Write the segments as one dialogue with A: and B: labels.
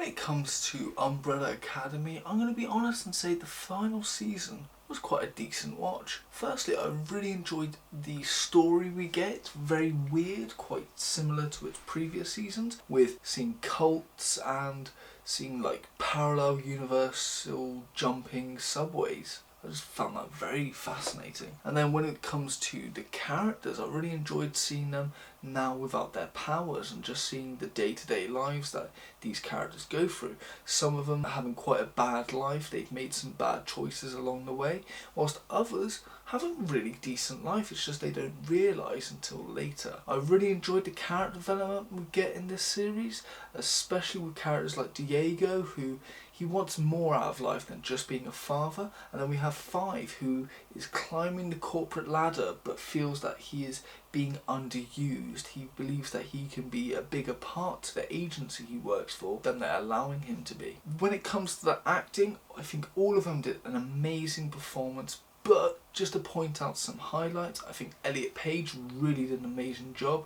A: it comes to Umbrella Academy, I'm going to be honest and say the final season was quite a decent watch. Firstly, I really enjoyed the story we get. It's very weird, quite similar to its previous seasons, with seeing cults and seeing like parallel universal jumping subways. I just found that very fascinating. And then when it comes to the characters, I really enjoyed seeing them now without their powers and just seeing the day-to-day lives that these characters go through. Some of them are having quite a bad life, they've made some bad choices along the way, whilst others have a really decent life, it's just they don't realise until later. I really enjoyed the character development we get in this series, especially with characters like Diego, who he wants more out of life than just being a father, and then we have Five, who is climbing the corporate ladder but feels that he is being underused. He believes that he can be a bigger part to the agency he works for than they're allowing him to be. When it comes to the acting, I think all of them did an amazing performance, but just to point out some highlights, I think Elliot Page really did an amazing job,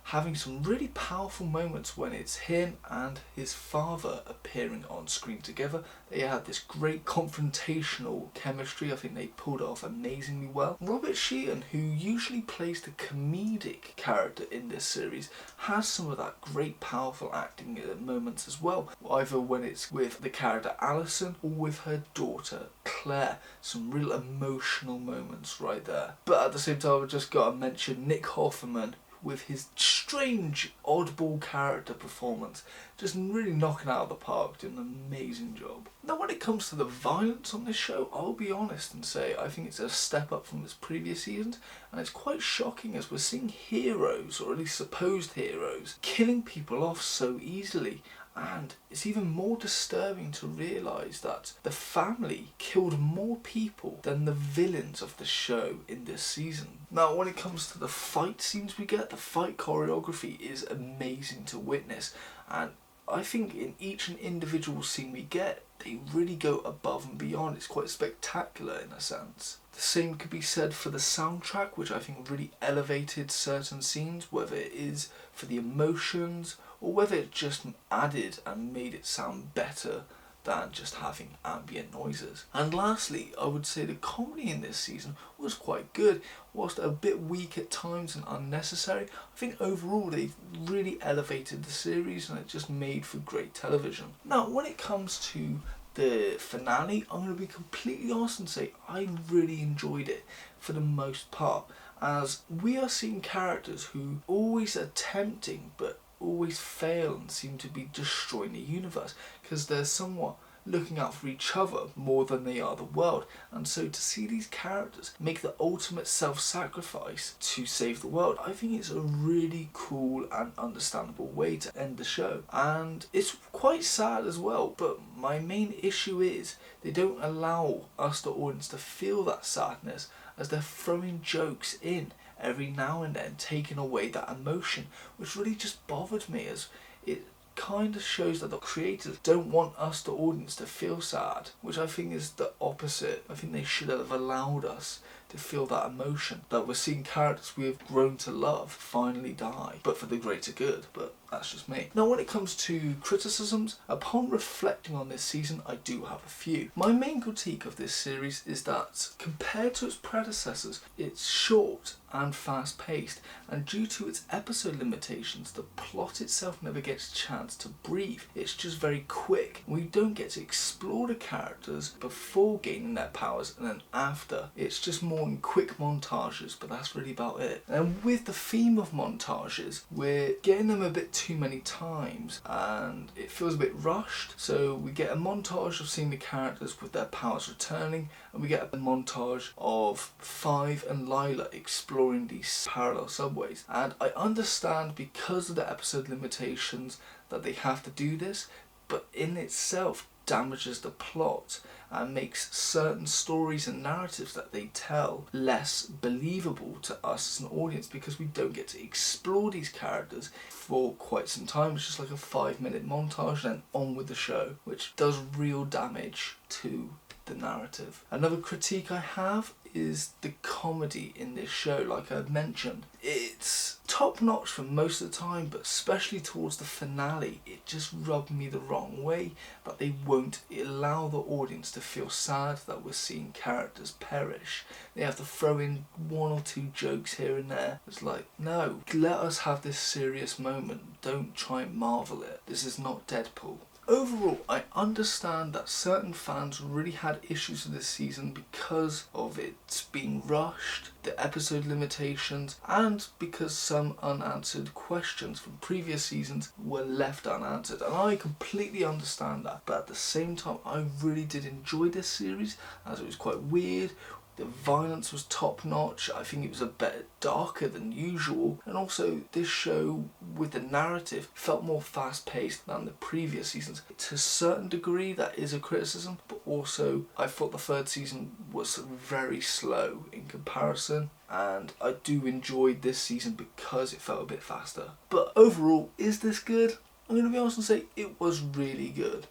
A: having some really powerful moments when it's him and his father appearing on screen together. They had this great confrontational chemistry. I think they pulled it off amazingly well. Robert Sheehan, who usually plays the comedic character in this series, has some of that great powerful acting moments as well, either when it's with the character Alison or with her daughter Claire. Some real emotional moments right there. But at the same time, I've just got to mention Nick Offerman with his strange, oddball character performance, just really knocking out of the park, doing an amazing job. Now when it comes to the violence on this show, I'll be honest and say I think it's a step up from its previous seasons, and it's quite shocking as we're seeing heroes, or at least supposed heroes, killing people off so easily. And it's even more disturbing to realise that the family killed more people than the villains of the show in this season. Now when it comes to the fight scenes we get, the fight choreography is amazing to witness, and I think in each and individual scene we get, they really go above and beyond. It's quite spectacular in a sense. The same could be said for the soundtrack, which I think really elevated certain scenes, whether it is for the emotions or whether it just added and made it sound better than just having ambient noises. And lastly, I would say the comedy in this season was quite good. Whilst a bit weak at times and unnecessary, I think overall they've really elevated the series and it just made for great television. Now when it comes to the finale, I'm going to be completely honest and say I really enjoyed it for the most part, as we are seeing characters who always are tempting but always fail and seem to be destroying the universe, because they're somewhat looking out for each other more than they are the world. And so to see these characters make the ultimate self-sacrifice to save the world, I think it's a really cool and understandable way to end the show. And it's quite sad as well, but my main issue is they don't allow us, the audience, to feel that sadness, as they're throwing jokes in every now and then, taking away that emotion, which really just bothered me, as it kind of shows that the creators don't want us, the audience, to feel sad, which I think is the opposite. I think they should have allowed us to feel that emotion, that we're seeing characters we have grown to love finally die, but for the greater good. But that's just me. Now when it comes to criticisms, upon reflecting on this season, I do have a few. My main critique of this series is that compared to its predecessors, it's short and fast paced, and due to its episode limitations, the plot itself never gets a chance to breathe. It's just very quick. We don't get to explore the characters before gaining their powers, and then after. It's just more in quick montages, but that's really about it. And with the theme of montages, we're getting them a bit too many times and it feels a bit rushed. So we get a montage of seeing the characters with their powers returning, and we get a montage of Five and Lila exploring these parallel subways. And I understand because of the episode limitations that they have to do this, but in itself damages the plot and makes certain stories and narratives that they tell less believable to us as an audience, because we don't get to explore these characters for quite some time. It's just like a 5-minute montage and then on with the show, which does real damage to the narrative. Another critique I have is the comedy in this show. Like I mentioned, it's top notch for most of the time, but especially towards the finale, it just rubbed me the wrong way that they won't allow the audience to feel sad that we're seeing characters perish. They have to throw in one or two jokes here and there. It's like, no, let us have this serious moment. Don't try and marvel it. This is not Deadpool. Overall, I understand that certain fans really had issues with this season because of it being rushed, the episode limitations, and because some unanswered questions from previous seasons were left unanswered. And I completely understand that. But at the same time, I really did enjoy this series, as it was quite weird. The violence was top notch. I think it was a bit darker than usual, and also this show with the narrative felt more fast paced than the previous seasons. To a certain degree that is a criticism, but also I thought the third season was very slow in comparison, and I do enjoy this season because it felt a bit faster. But overall, is this good? I'm going to be honest and say it was really good.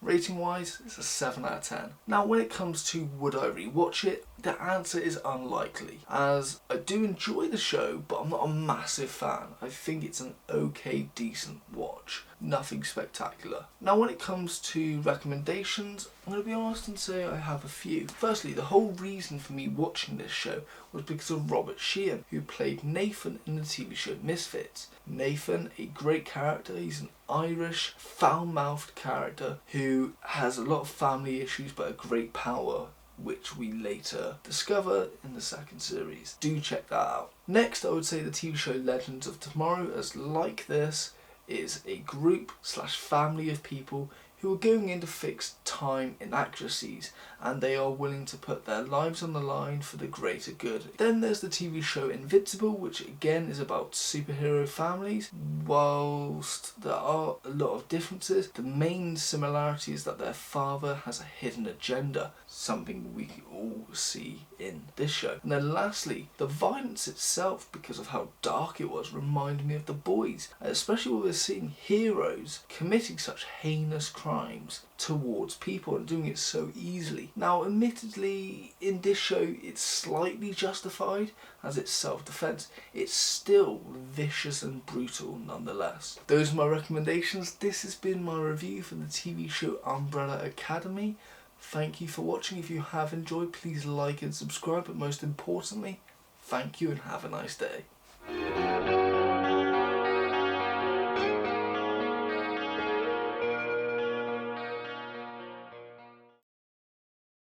A: Rating wise, it's a 7 out of 10. Now when it comes to would I rewatch it, the answer is unlikely, as I do enjoy the show, but I'm not a massive fan. I think it's an okay, decent watch. Nothing spectacular. Now when it comes to recommendations, I'm going to be honest and say I have a few. Firstly, the whole reason for me watching this show was because of Robert Sheehan, who played Nathan in the TV show Misfits. Nathan, a great character. He's an Irish, foul-mouthed character who has a lot of family issues but a great power, which we later discover in the second series. Do check that out. Next, I would say the TV show Legends of Tomorrow, as like this, is a group / family of people who are going in to fix time inaccuracies, and they are willing to put their lives on the line for the greater good. Then there's the TV show Invincible, which again is about superhero families. Whilst there are a lot of differences, the main similarity is that their father has a hidden agenda, something we all see in this show. And then lastly, the violence itself, because of how dark it was, reminded me of The Boys, especially when we're seeing heroes committing such heinous crimes towards people and doing it so easily. Now admittedly, in this show it's slightly justified as it's self-defense. It's still vicious and brutal nonetheless. Those are my recommendations. This has been my review for the TV show Umbrella Academy. Thank you for watching. If you have enjoyed, please like and subscribe, but most importantly, thank you and have a nice day.